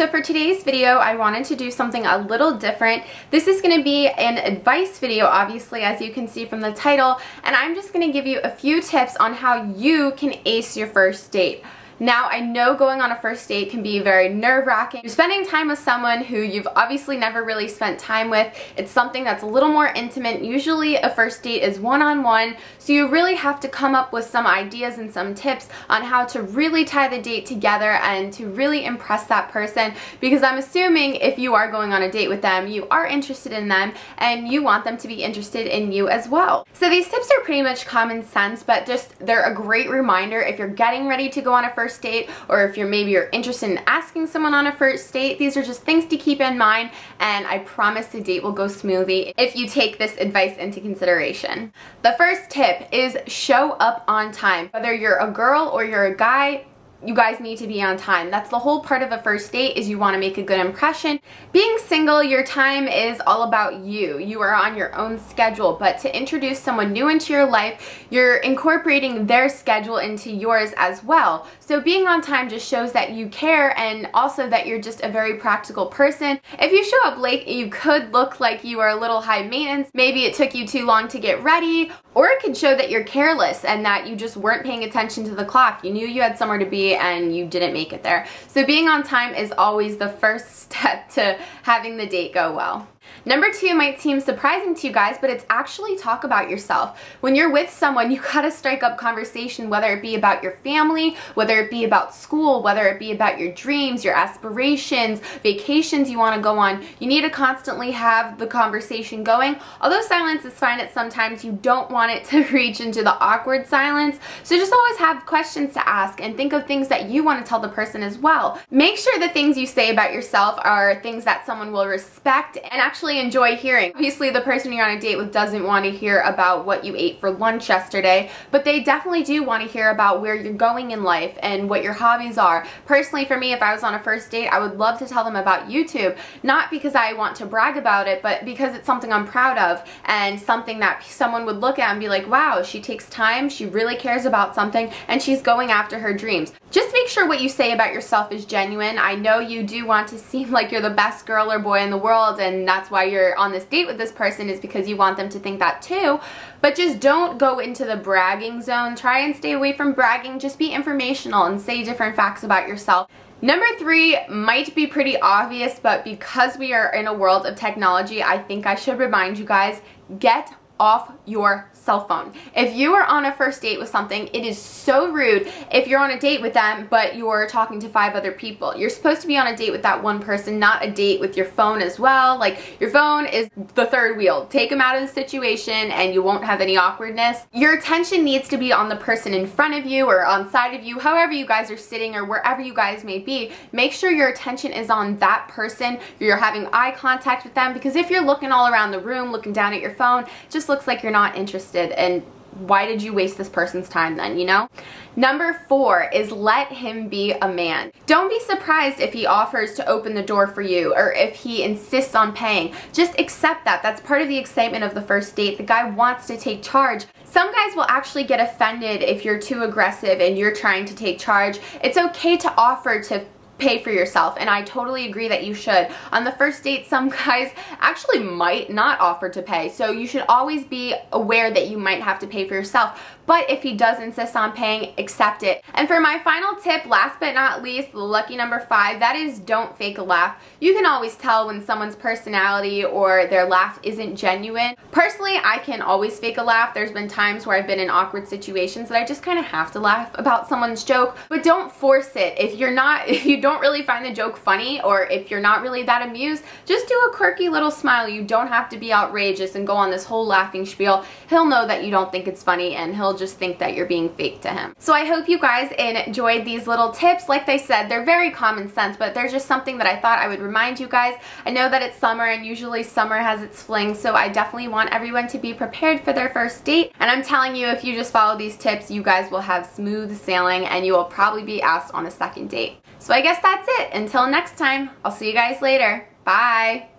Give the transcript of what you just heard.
So for today's video, I wanted to do something a little different. This is going to be an advice video, obviously, as you can see from the title, and I'm just going to give you a few tips on how you can ace your first date. Now, I know going on a first date can be very nerve-wracking. You're spending time with someone who you've obviously never really spent time with. It's something that's a little more intimate. Usually a first date is one-on-one, so you really have to come up with some ideas and some tips on how to really tie the date together and to really impress that person, because I'm assuming if you are going on a date with them, you are interested in them and you want them to be interested in you as well. So these tips are pretty much common sense, but they're a great reminder if you're getting ready to go on a first date, or if you're interested in asking someone on a first date. These are just things to keep in mind, and I promise the date will go smoothly if you take this advice into consideration. The first tip is show up on time. Whether you're a girl or you're a guy, you guys need to be on time. That's the whole part of a first date, is you want to make a good impression. Being single, your time is all about you. You are on your own schedule, but to introduce someone new into your life, you're incorporating their schedule into yours as well. So being on time just shows that you care, and also that you're just a very practical person. If you show up late, you could look like you are a little high maintenance. Maybe it took you too long to get ready, or it could show that you're careless and that you just weren't paying attention to the clock. You knew you had somewhere to be and you didn't make it there. So being on time is always the first step to having the date go well. Number 2 might seem surprising to you guys, but it's actually talk about yourself. When you're with someone, you gotta strike up conversation, whether it be about your family, whether it be about school, whether it be about your dreams, your aspirations, vacations you want to go on. You need to constantly have the conversation going. Although silence is fine at sometimes, you don't want it to reach into the awkward silence. So just always have questions to ask and think of things that you want to tell the person as well. Make sure the things you say about yourself are things that someone will respect and actually enjoy hearing. Obviously, the person you're on a date with doesn't want to hear about what you ate for lunch yesterday, but they definitely do want to hear about where you're going in life and what your hobbies are. Personally, for me, if I was on a first date, I would love to tell them about YouTube, not because I want to brag about it, but because it's something I'm proud of and something that someone would look at and be like, wow, she takes time, she really cares about something, and she's going after her dreams. Just make sure what you say about yourself is genuine. I know you do want to seem like you're the best girl or boy in the world, and that's why you're on this date with this person, is because you want them to think that too. But just don't go into the bragging zone. Try and stay away from bragging. Just be informational and say different facts about yourself. Number 3 might be pretty obvious, but because we are in a world of technology, I think I should remind you guys, get off your cell phone. If you are on a first date with something, it is so rude if you're on a date with them but you're talking to 5 other people. You're supposed to be on a date with that one person, not a date with your phone as well. Like, your phone is the third wheel. Take them out of the situation and you won't have any awkwardness. Your attention needs to be on the person in front of you or on side of you, however you guys are sitting or wherever you guys may be. Make sure your attention is on that person. You're having eye contact with them, because if you're looking all around the room, looking down at your phone, it just looks like you're not interested, and why did you waste this person's time then, you know? Number 4 is let him be a man. Don't be surprised if he offers to open the door for you or if he insists on paying. Just accept that. That's part of the excitement of the first date. The guy wants to take charge. Some guys will actually get offended if you're too aggressive and you're trying to take charge. It's okay to offer to pay for yourself, and I totally agree that you should. On the first date, some guys actually might not offer to pay, so you should always be aware that you might have to pay for yourself. But if he does insist on paying, accept it. And for my final tip, last but not least, the lucky number 5, that is don't fake a laugh. You can always tell when someone's personality or their laugh isn't genuine. Personally, I can always fake a laugh. There's been times where I've been in awkward situations that I just kind of have to laugh about someone's joke, but don't force it. If you don't really find the joke funny, or if you're not really that amused, just do a quirky little smile. You don't have to be outrageous and go on this whole laughing spiel. He'll know that you don't think it's funny, and he'll just think that you're being fake to him. So I hope you guys enjoyed these little tips. Like I said, they're very common sense, but they're just something that I thought I would remind you guys. I know that it's summer, and usually summer has its fling, so I definitely want everyone to be prepared for their first date. And I'm telling you, if you just follow these tips, you guys will have smooth sailing, and you will probably be asked on a second date. So I guess that's it. Until next time, I'll see you guys later. Bye!